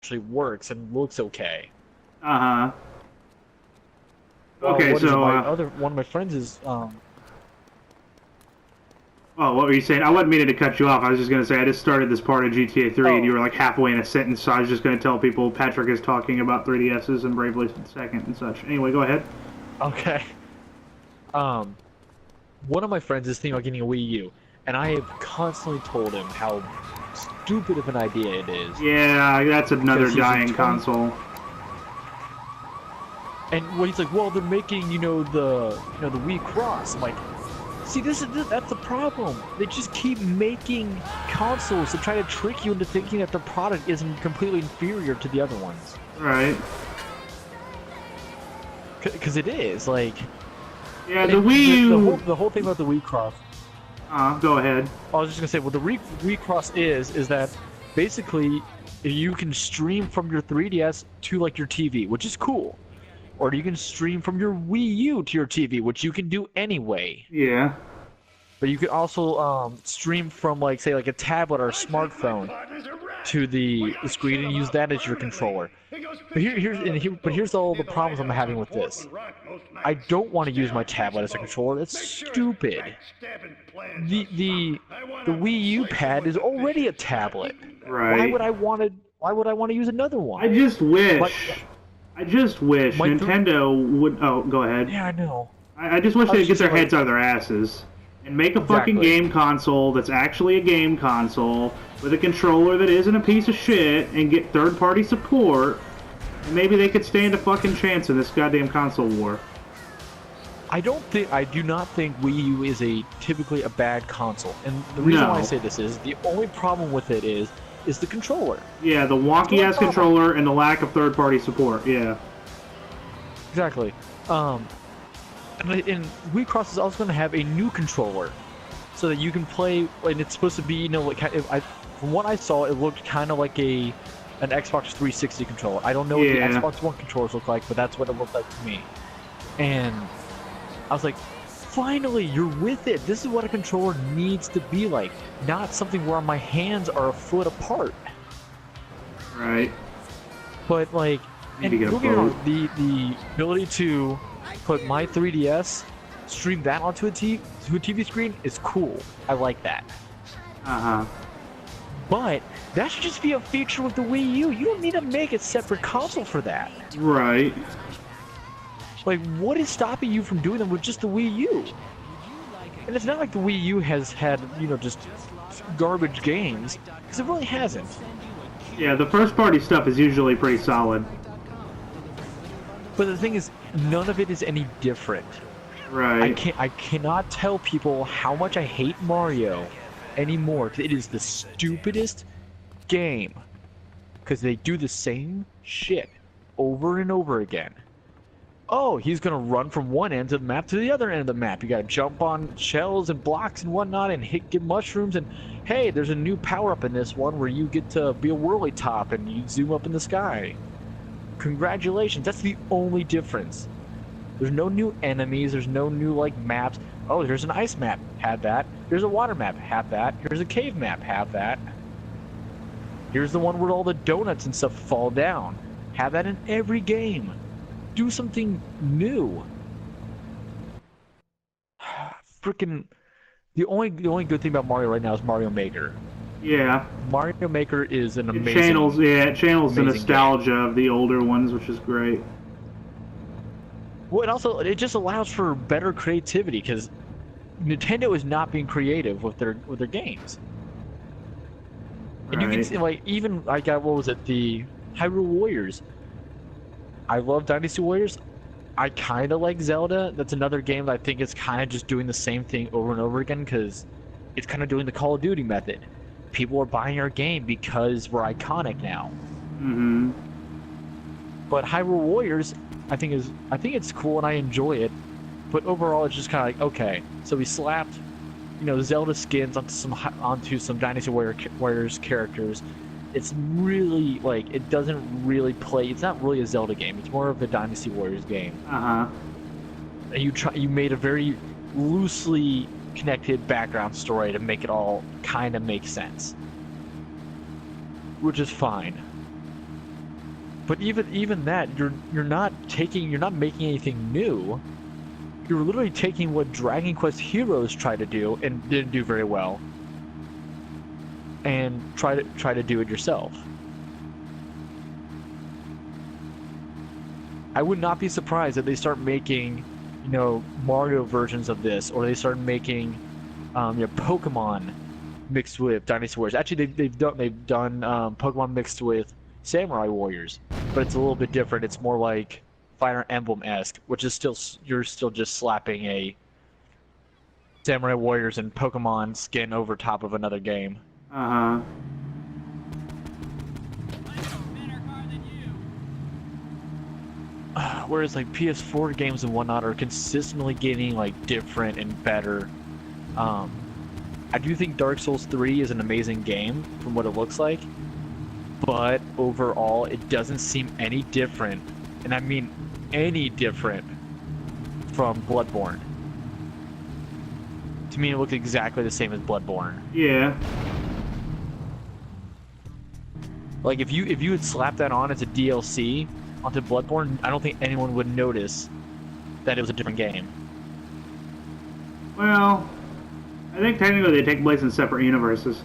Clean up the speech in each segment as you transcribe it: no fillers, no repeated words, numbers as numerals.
actually works and looks okay. Uh-huh. Well, Okay, what is it? so, One of my friends is oh, what were you saying? I wasn't meaning to cut you off. I was just going to say, I just started this part of GTA 3, and you oh were like halfway in a sentence, so I was just going to tell people Patrick is talking about 3DSs and Bravely Second and such. Anyway, go ahead. okay. Um, one of my friends is thinking about getting a Wii U, and I have constantly told him how stupid of an idea it is. Yeah, that's another Because he's a dying console. And when he's like, well, they're making, the Wii Cross. I'm like, see, that's the problem. They just keep making consoles to try to trick you into thinking that the product isn't completely inferior to the other ones. Right. Because it is, like... Yeah, the Wii U... The whole thing about the Wii Cross... go ahead. I was just gonna say, what the Wii Cross is that basically you can stream from your 3DS to, like, your TV, which is cool. Or you can stream from your Wii U to your TV, which you can do anyway. Yeah. But you can also stream from, like, say, like a tablet or a smartphone to the screen and use that as your controller. But here's all the problems I'm having with this. I don't want to use my tablet as a controller. That's stupid. The Wii U pad is already a tablet. Right. Why would I want to use another one? I just wish Nintendo would... Oh, go ahead. Yeah, I know. I just wish they'd get their heads out of their asses and make a fucking game console that's actually a game console with a controller that isn't a piece of shit and get third-party support, and maybe they could stand a fucking chance in this goddamn console war. I do not think Wii U is typically a bad console, and the reason why I say this is the only problem with it is the controller. Yeah, the wonky-ass controller and the lack of third-party support, yeah. Exactly. And Wii Cross is also going to have a new controller, so that you can play, and it's supposed to be, like, from what I saw, it looked kind of like an Xbox 360 controller. I don't know what the Xbox One controllers look like, but that's what it looked like to me. And I was like, finally, you're with it. This is what a controller needs to be like, not something where my hands are a foot apart. Right. But, like, and don't get me wrong, the ability to put my 3DS, stream that onto a TV screen is cool. I like that. Uh-huh. But that should just be a feature with the Wii U. You don't need to make a separate console for that. Right. Like, what is stopping you from doing them with just the Wii U? And it's not like the Wii U has had, just garbage games, because it really hasn't. Yeah, the first-party stuff is usually pretty solid. But the thing is, none of it is any different. Right. I cannot tell people how much I hate Mario anymore. It is the stupidest game. Because they do the same shit over and over again. Oh, he's gonna run from one end of the map to the other end of the map. You gotta jump on shells and blocks and whatnot and get mushrooms, and hey, there's a new power-up in this one where you get to be a whirly top and you zoom up in the sky. Congratulations, that's the only difference. There's no new enemies, there's no new, like, maps. Oh, there's an ice map, have that. There's a water map, have that. Here's a cave map, have that. Here's the one where all the donuts and stuff fall down. Have that in every game. Do something new. Freaking the only good thing about Mario right now is Mario Maker. Yeah. Mario Maker is an amazing. It channels the nostalgia game of the older ones, which is great. Well, it just allows for better creativity because Nintendo is not being creative with their games. And you can see, like, even I got, what was it, the Hyrule Warriors. I love Dynasty Warriors. I kind of like Zelda. That's another game that I think is kind of just doing the same thing over and over again because it's kind of doing the Call of Duty method. People are buying our game because we're iconic now. Mm-hmm. But Hyrule Warriors, I think it's cool and I enjoy it. But overall, it's just kind of like, okay, so we slapped, Zelda skins onto some Dynasty Warriors characters. It's really, like, it doesn't really play. It's not really a Zelda game. It's more of a Dynasty Warriors game. Uh-huh. And you made a very loosely connected background story to make it all kind of make sense, which is fine. But even that, you're not making anything new. You're literally taking what Dragon Quest Heroes tried to do and didn't do very well, and try to do it yourself. I would not be surprised if they start making, you know, Mario versions of this, or they start making, you know, Pokemon mixed with Dynasty Warriors. Actually, they've done Pokemon mixed with Samurai Warriors, but it's a little bit different. It's more like Fire Emblem-esque, which is you're still just slapping a Samurai Warriors and Pokemon skin over top of another game. Uh-huh. Whereas like PS4 games and whatnot are consistently getting like different and better. I do think Dark Souls 3 is an amazing game from what it looks like, but overall it doesn't seem any different, and I mean any different, from Bloodborne. To me, it looked exactly the same as Bloodborne. Yeah. Like if you had slapped that on as a DLC onto Bloodborne, I don't think anyone would notice that it was a different game. Well, I think technically they take place in separate universes.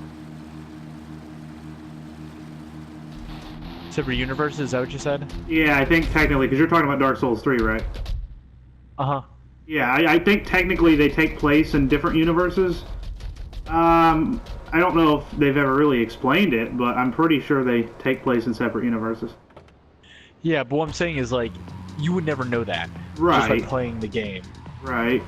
Separate universes, is that what you said? Yeah, I think technically, because you're talking about Dark Souls 3, right? Uh-huh. Yeah, I think technically they take place in different universes. I don't know if they've ever really explained it, but I'm pretty sure they take place in separate universes. Yeah, but what I'm saying is, like, you would never know that. Right. Just by playing the game. Right.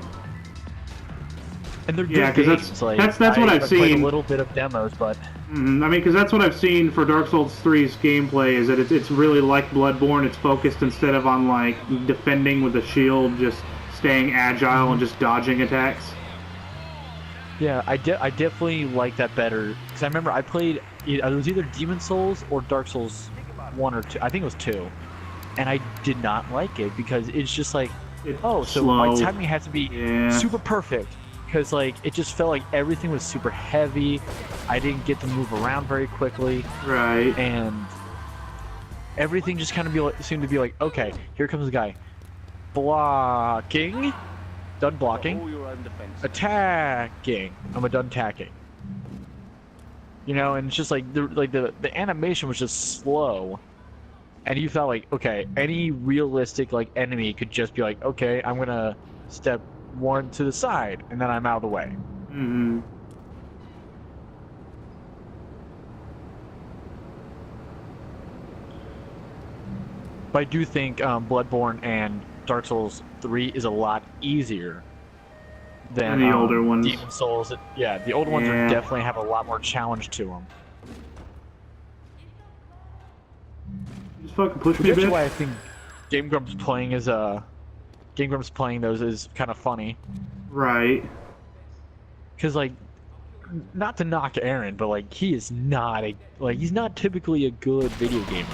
And they're good games. That's what I've seen. Played a little bit of demos, but... I mean, because that's what I've seen for Dark Souls 3's gameplay, is that it's really like Bloodborne. It's focused, instead of on, like, defending with a shield, just staying agile and just dodging attacks. Yeah, I definitely like that better. Because I remember I played... It was either Demon Souls or Dark Souls 1 or 2. I think it was 2. And I did not like it, because it's just like... It's so slow. my timing had to be super perfect. Because, like, it just felt like everything was super heavy. I didn't get to move around very quickly. Right. And everything just kind of seemed to be like, okay, here comes the guy. Blocking. Done blocking. Attacking. I'm done attacking. You know, and it's just like, the animation was just slow. And you felt like, okay, any realistic, like, enemy could just be like, okay, I'm gonna step one to the side, and then I'm out of the way. Mm-hmm. But I do think Bloodborne and Dark Souls 3 is a lot easier than the older ones. Demon Souls. Yeah, the older ones are definitely have a lot more challenge to them. Just fucking push me, bitch. That's why I think Game Grumps playing those is kind of funny. Right. Because, like, not to knock Aaron, but, like, he's not typically a good video gamer.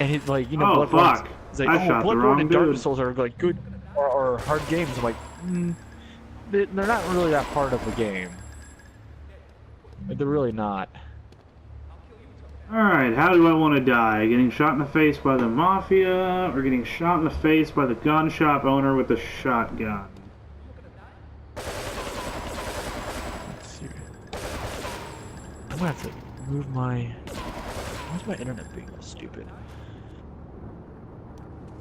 And he's like, you know, fuck. He's like, Bloodborne and Dark Souls are, like, good or hard games. I'm like, they're not really that hard of a game. Like, they're really not. Alright, how do I want to die? Getting shot in the face by the Mafia, or getting shot in the face by the gun shop owner with the shotgun? Let's see. I'm gonna have to move my... Why's my internet being all stupid?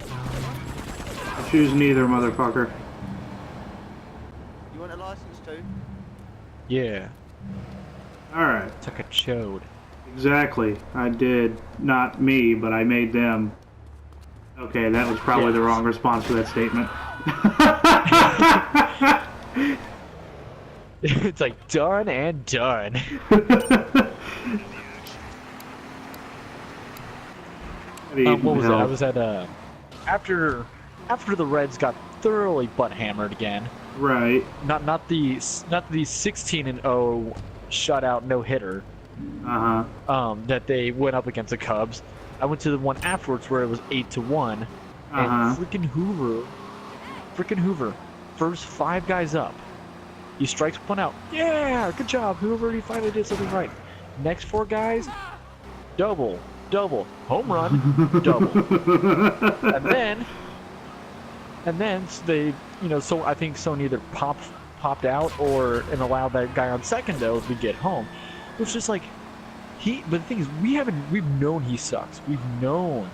I choose neither, motherfucker. You want a license too? Yeah. Alright. It's like a chode. Exactly. I did. Not me, but I made them. Okay, that was probably the wrong response to that statement. It's like done and done. What was it? I was at after the Reds got thoroughly butt hammered again. Right. Not the 16-0 shutout no hitter. That they went up against the Cubs. I went to the one afterwards where it was 8-1, and freaking Hoover, first 5 guys up, he strikes one out. Yeah, good job, Hoover. He finally did something right. Next 4 guys, double double. Home run, double. And then they, you know, so I think Sony either popped out and allowed that guy on second though to get home. It was just like but the thing is, we've known he sucks. We've known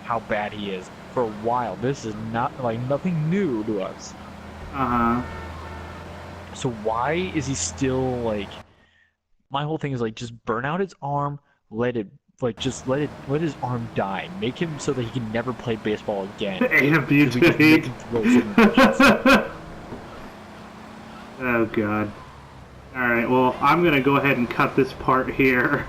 how bad he is for a while. This is not like nothing new to us. So why is he still like? My whole thing is like, just burn out his arm, let his arm die, make him so that he can never play baseball again. Amputate. Oh god. Alright, well, I'm gonna go ahead and cut this part here.